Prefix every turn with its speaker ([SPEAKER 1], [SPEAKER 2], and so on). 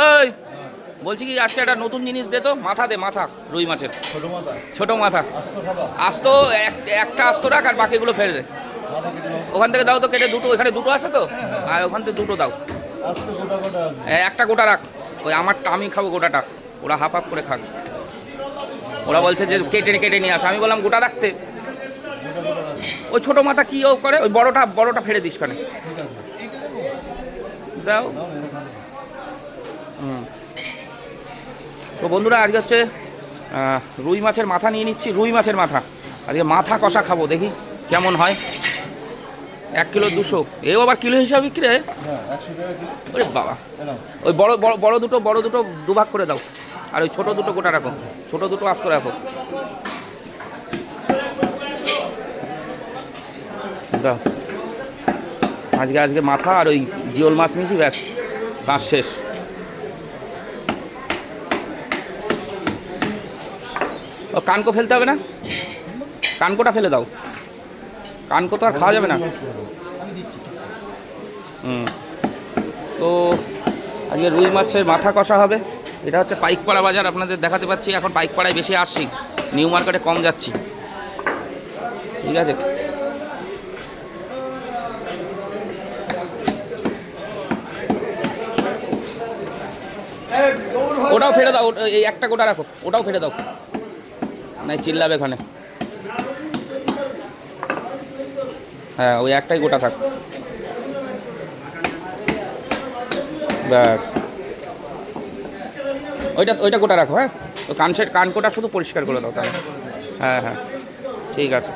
[SPEAKER 1] ওই বলছি কি আজকে একটা নতুন জিনিস দে তো, মাথা দে, মাথা রুই মাছের ছোট মাথা। আস্ত একটা আস্ত রাখ আর বাকিগুলো ফেলে দে। ওখান থেকে দাও তো কেটে, দুটো এখানে দুটো আছে তো, আর ওখান থেকে দুটো দাও। একটা গোটা রাখ, ওই আমারটা আমি খাবো গোটাটা, ওরা হাফ হাফ করে খাক। ওরা বলছে যে কেটে কেটে নিয়ে আসো, আমি বললাম গোটা রাখতে। ওই ছোটো মাথা কী ও করে, ওই বড়টা ফেলে দিস কানে দাও। তো বন্ধুরা আজকে হচ্ছে রুই মাছের মাথা নিয়ে নিচ্ছি, রুই মাছের মাথা। আজকে মাথা কষা খাবো, দেখি কেমন হয়। 1 কিলো 200, এও আবার কিলো হিসাবে বিক্রি হয়। ওরে বাবা, ওই বড় দুটো দুভাগ করে দাও, আর ওই ছোটো দুটো গোটা রাখো, ছোটো দুটো আস্ত রাখো। দাও। আজকে মাথা আর ওই জিওল মাছ নিয়েছি, ব্যাস কাজ শেষ। ও কানকো ফেলতে হবে না, কানকোটা ফেলে দাও, কানকো তো আর খাওয়া যাবে না। তো আজকে রুই মাছের মাথা কষা হবে। এটা হচ্ছে পাইকপাড়া বাজার, আপনাদের দেখাতে পাচ্ছি। এখন পাইকপাড়ায় বেশি আসছি, নিউ মার্কেটে কম যাচ্ছি। ঠিক আছে, ওটাও ফেলে দাও, এই একটা গোটা রাখো, ওটাও ফেলে দাও, নাই চিল্লাবে এখানে। হ্যাঁ, ওই একটাই গোটা থাক, ব্যাস। ওইটা গোটা রাখো। হ্যাঁ, তো কানকোটা শুধু পরিষ্কার করে দাও তাহলে। হ্যাঁ, ঠিক আছে।